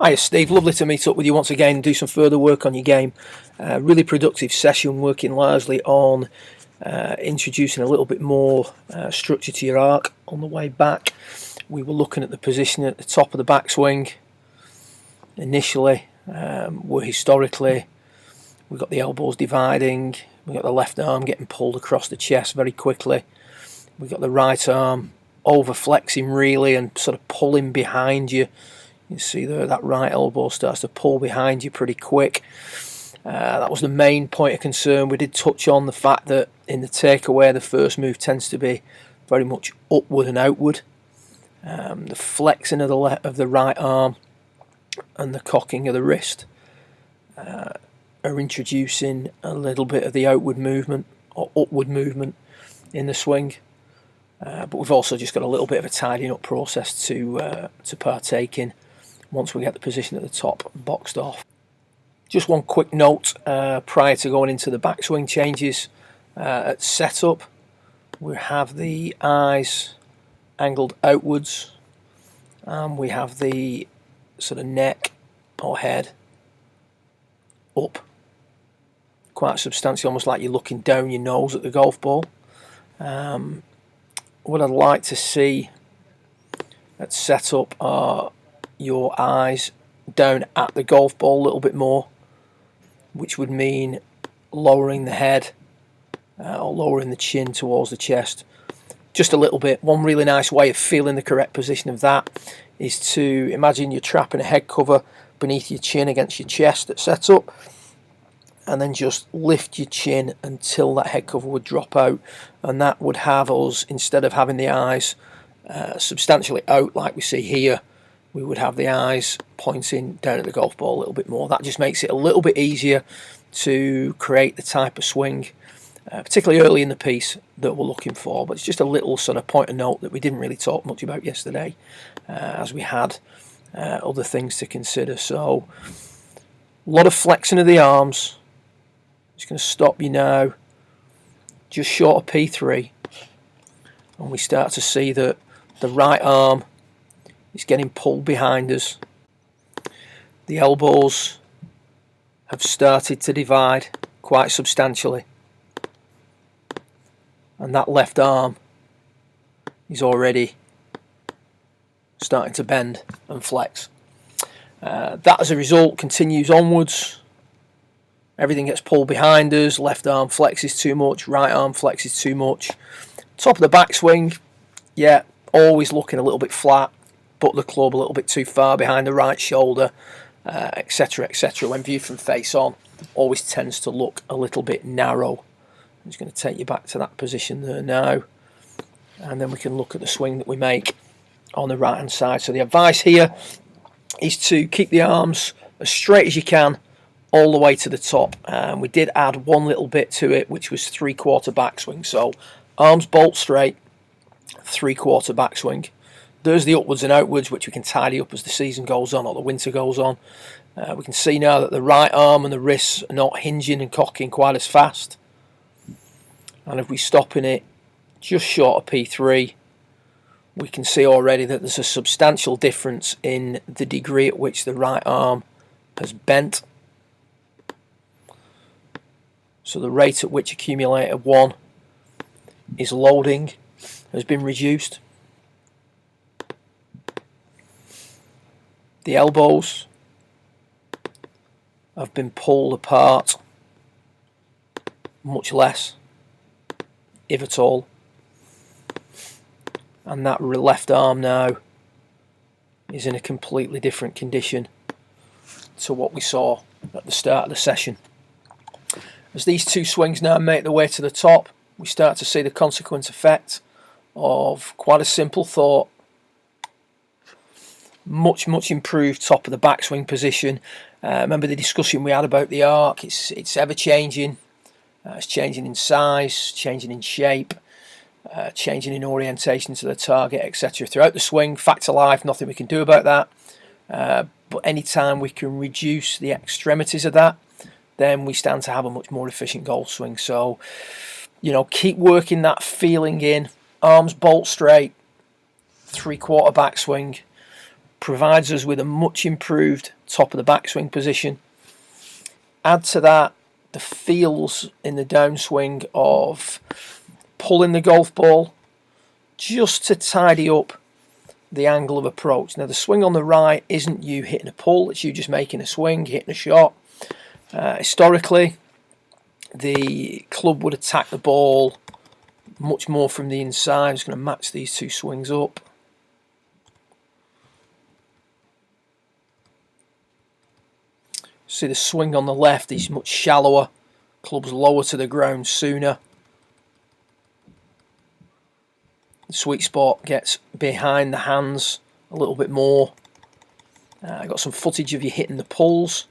Hiya Steve, lovely to meet up with you once again and do some further work on your game. Really productive session working largely on introducing a little bit more structure to your arc. On the way back we were looking at the position at the top of the backswing initially, where historically we got the elbows dividing, we got the left arm getting pulled across the chest very quickly, we got the right arm over flexing really and sort of pulling behind you. You see there, that right elbow starts to pull behind you pretty quick. That was the main point of concern. We did touch on the fact that in the takeaway, the first move tends to be very much upward and outward. The flexing of the right arm and the cocking of the wrist are introducing a little bit of the outward movement or upward movement in the swing. But we've also just got a little bit of a tidying up process to partake in once we get the position at the top boxed off. Just one quick note prior to going into the backswing changes. At setup, we have the eyes angled outwards, and we have the sort of neck or head up quite substantially, almost like you're looking down your nose at the golf ball. What I'd like to see at setup are your eyes down at the golf ball a little bit more, which would mean lowering the head or lowering the chin towards the chest just a little bit. One really nice way of feeling the correct position of that is to imagine you're trapping a head cover beneath your chin against your chest at setup, and then just lift your chin until that head cover would drop out, and that would have us, instead of having the eyes substantially out like we see here, we would have the eyes pointing down at the golf ball a little bit more. That just makes it a little bit easier to create the type of swing, particularly early in the piece, that we're looking for. But it's just a little sort of point of note that we didn't really talk much about yesterday, as we had other things to consider. So a lot of flexing of the arms. Just going to stop you now just short of P3, and we start to see that the right arm is getting pulled behind us. The elbows have started to divide quite substantially, and that left arm is already starting to bend and flex. That as a result continues onwards. Everything gets pulled behind us. Left arm flexes too much, right arm flexes too much. Top of the backswing, yeah, always looking a little bit flat, but the club a little bit too far behind the right shoulder, etc, etc. When viewed from face on, always tends to look a little bit narrow. I'm just going to take you back to that position there now, and then we can look at the swing that we make on the right hand side. So the advice here is to keep the arms as straight as you can all the way to the top. We did add one little bit to it, which was 3/4 backswing. So arms bolt straight, 3/4 backswing. There's the upwards and outwards, which we can tidy up as the season goes on or the winter goes on. We can see now that the right arm and the wrists are not hinging and cocking quite as fast. And if we stop in it just short of P3, we can see already that there's a substantial difference in the degree at which the right arm has bent. So the rate at which accumulator 1 is loading has been reduced. The elbows have been pulled apart much less, if at all. And that left arm now is in a completely different condition to what we saw at the start of the session. As these two swings now make their way to the top, we start to see the consequent effect of quite a simple thought. Much improved top of the backswing position. Remember the discussion we had about the arc. It's ever changing. It's changing in size, changing in shape, changing in orientation to the target, etc. Throughout the swing, fact of life, nothing we can do about that. But anytime we can reduce the extremities of that, then we stand to have a much more efficient golf swing. So, you know, keep working that feeling in. Arms bolt straight, 3/4 backswing. provides us with a much improved top of the backswing position. Add to that the feels in the downswing of pulling the golf ball just to tidy up the angle of approach. Now the swing on the right isn't you hitting a pull, it's you just making a swing, hitting a shot. Historically, the club would attack the ball much more from the inside. I'm just going to match these two swings up. See the swing on the left is much shallower, club's lower to the ground sooner. The sweet spot gets behind the hands a little bit more. I got some footage of you hitting the pulls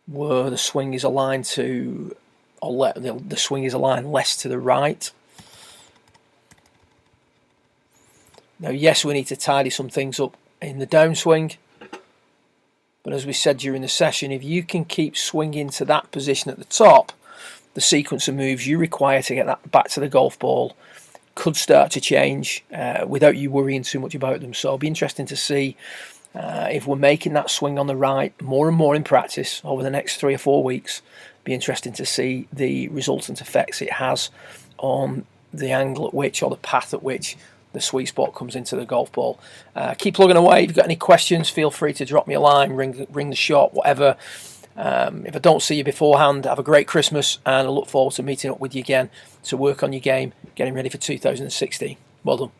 where the swing is aligned to, or the swing is aligned less to the right. Now, yes, we need to tidy some things up in the downswing, but as we said during the session, if you can keep swinging to that position at the top, the sequence of moves you require to get that back to the golf ball could start to change without you worrying too much about them. So it'll be interesting to see if we're making that swing on the right more and more in practice over the next 3 or 4 weeks. Be interesting to see the resultant effects it has on the angle at which, or the path at which, the sweet spot comes into the golf ball. Keep plugging away. If you've got any questions, feel free to drop me a line, ring the shop, whatever. If I don't see you beforehand, have a great Christmas, and I look forward to meeting up with you again to work on your game, getting ready for 2016. Well done.